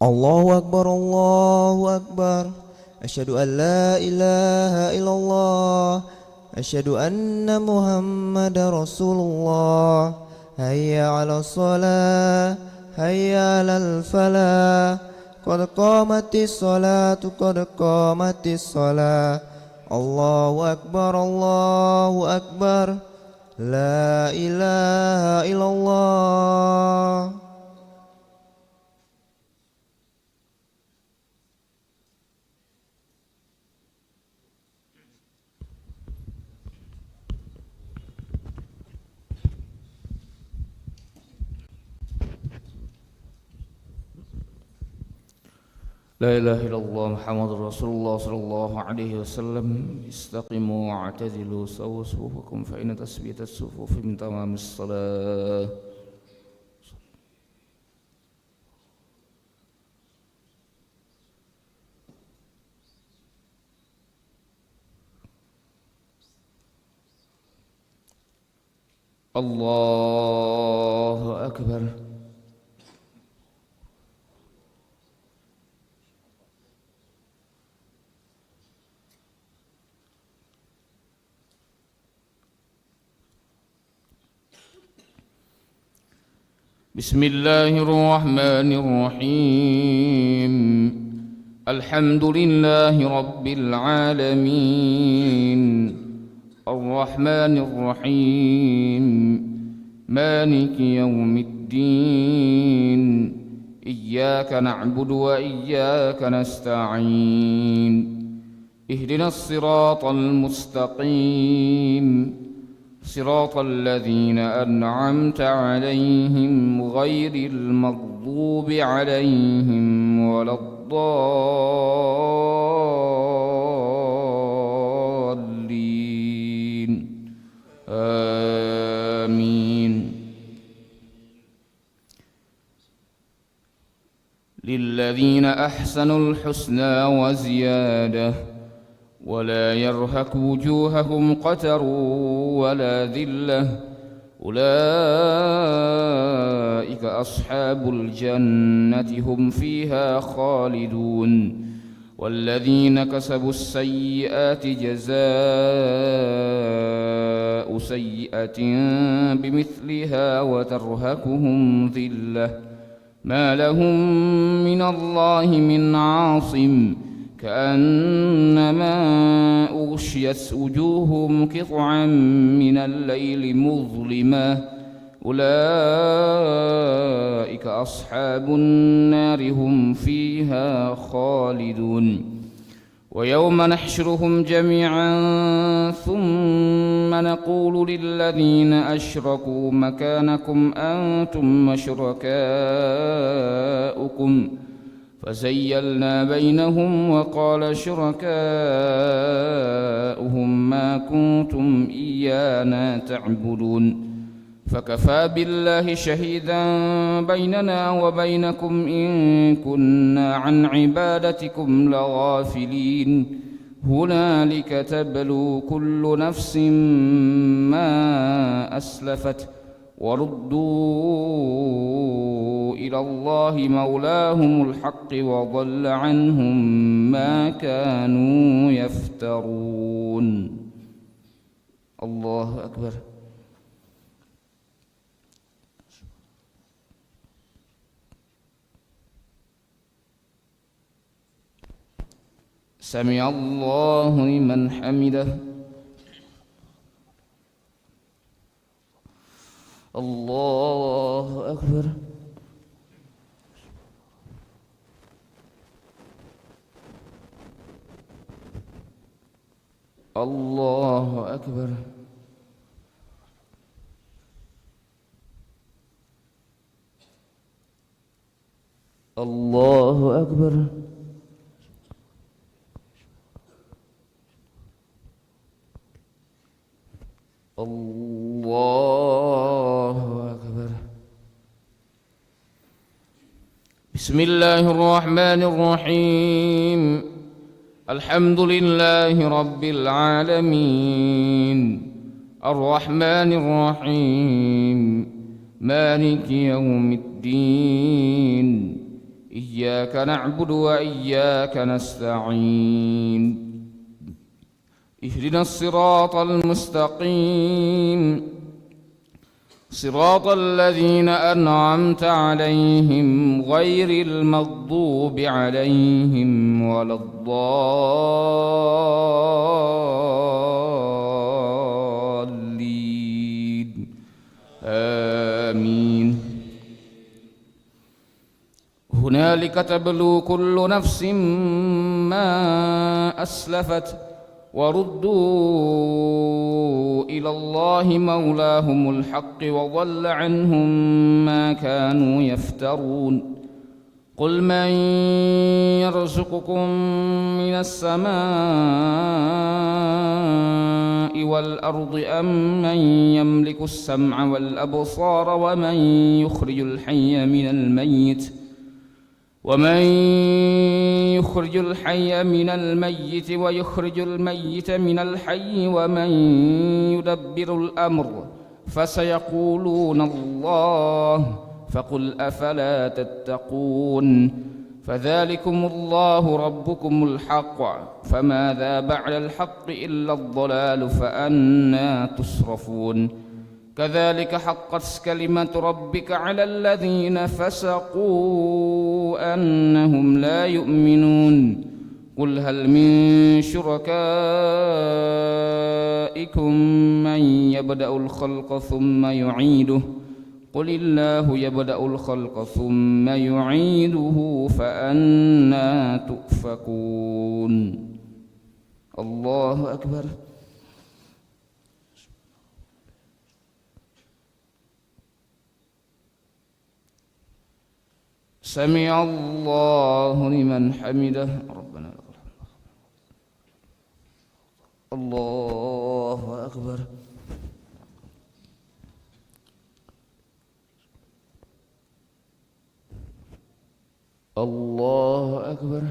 Allahu Akbar, Allahu Akbar. Asyhadu an la ilaha illallah. Asyhadu anna Muhammadar Rasulullah. Hayya 'alas shalah, hayya 'alal falah. Qad qamatis salatu, qad qamatis salah. Allahu Akbar, Allahu Akbar. La ilaha illallah. لا إله إلا الله محمد رسول الله صلى الله عليه وسلم. استقيموا واعتدلوا سووا صفوفكم فإن تثبيت الصفوف من تمام الصلاة. الله أكبر. بسم الله الرحمن الرحيم. الحمد لله رب العالمين الرحمن الرحيم مالك يوم الدين إياك نعبد وإياك نستعين اهدنا الصراط المستقيم صراط الذين أنعمت عليهم غير المغضوب عليهم ولا الضالين آمين. للذين أحسنوا الحسنى وزيادة ولا يرهق وجوههم قتر ولا ذلة أولئك أصحاب الجنة هم فيها خالدون. والذين كسبوا السيئات جزاء سيئة بمثلها وترهقهم ذلة ما لهم من الله من عاصم كأنما أغشيت وجوههم قطعا من الليل مظلمة أولئك أصحاب النار هم فيها خالدون. ويوم نحشرهم جميعا ثم نقول للذين أشركوا مكانكم أنتم وشركاؤكم فزيلنا بينهم وقال شركاؤهم ما كنتم إيانا تعبدون فكفى بالله شهيدا بيننا وبينكم إن كنا عن عبادتكم لغافلين. هنالك تبلو كل نفس ما أسلفت وردوا إلى الله مولاهم الحق وضل عنهم ما كانوا يفترون. الله أكبر. سمع الله لمن حمده. الله أكبر. الله أكبر. الله أكبر. الله أكبر. بسم الله الرحمن الرحيم. الحمد لله رب العالمين الرحمن الرحيم مالك يوم الدين إياك نعبد وإياك نستعين اهدنا الصراط المستقيم صراط الذين أنعمت عليهم غير المغضوب عليهم ولا الضالين آمين. هنالك تبلو كل نفس ما أسلفت وردوا إلى الله مولاهم الحق وضل عنهم ما كانوا يفترون قل من يرزقكم من السماء والأرض أم من يملك السمع والأبصار ومن يخرج الحي من الميت ويخرج الميت من الحي ومن يدبر الأمر فسيقولون الله فقل أفلا تتقون فذلكم الله ربكم الحق فماذا بعد الحق إلا الضلال فأنى تصرفون كذلك حقت كلمة ربك على الذين فسقوا أنهم لا يؤمنون قل هل من شركائكم من يبدأ الخلق ثم يعيده قل الله يبدأ الخلق ثم يعيده فأنى تؤفكون. الله أكبر. سمع الله لمن حمده ربنا لك الحمد. الله أكبر. الله أكبر.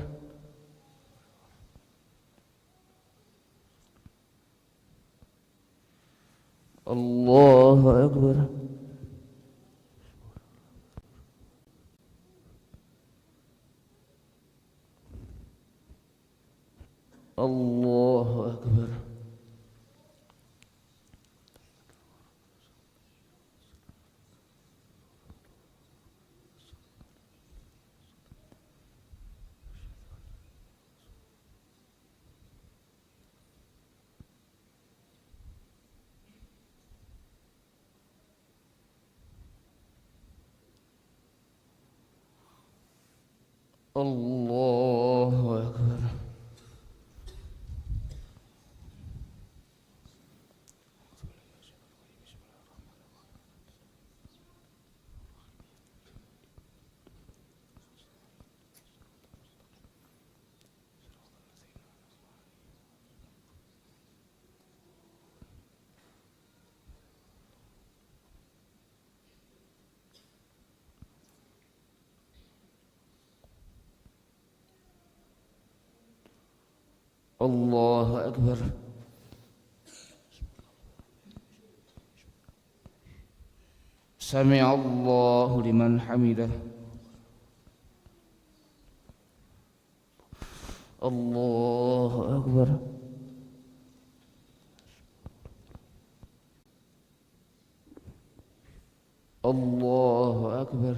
الله أكبر. الله أكبر. الله أكبر. الله أكبر. سمع الله لمن حمده. الله أكبر. الله أكبر.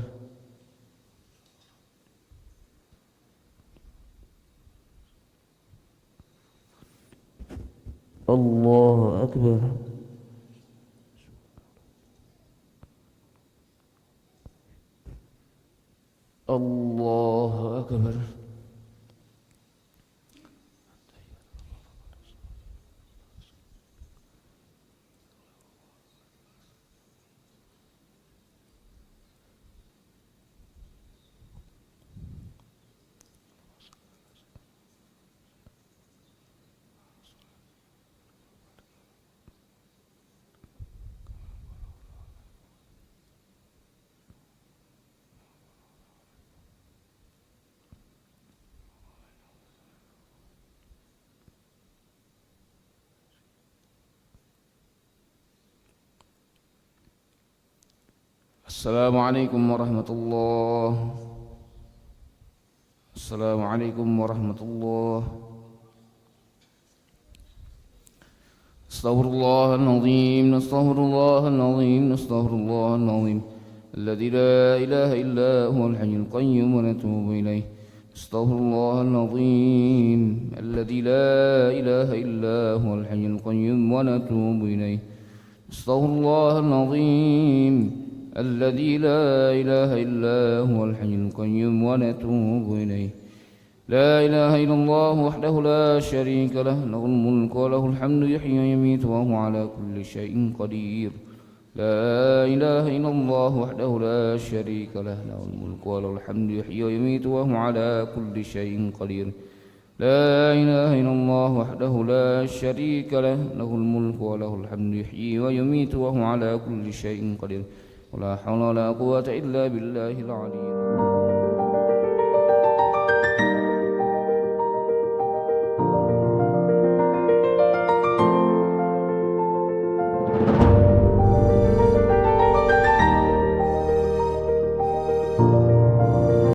الله أكبر. الله أكبر. السلام عليكم ورحمة الله. Assalamualaikum warahmatullahi. Astaghfirullahaladzim, astaghfirullahaladzim, astaghfirullahaladzim. Alladzi la ilaha illa huwal hayyul qayyum wa natubu ilaih. Astaghfirullahaladzim, alladzi la ilaha illa huwal hayyul qayyum wa natubu ilaih. Astaghfirullahaladzim, alladzi la ilaha illa huwal hayyul qayyum wa natubu ilaih. لا إله إلا الله وحده لا شريك له له الملك وله الحمد يحيي ويميت وهو على كل شيء قدير. لا إله إلا الله وحده لا شريك له له الملك وله الحمد يحيي ويميت وهو على كل شيء قدير. لا إله إلا الله وحده لا شريك له له الملك وله الحمد يحيي ويميت وهو على كل شيء قدير. ولا حول ولا قوة إلا بالله العلي العظيم.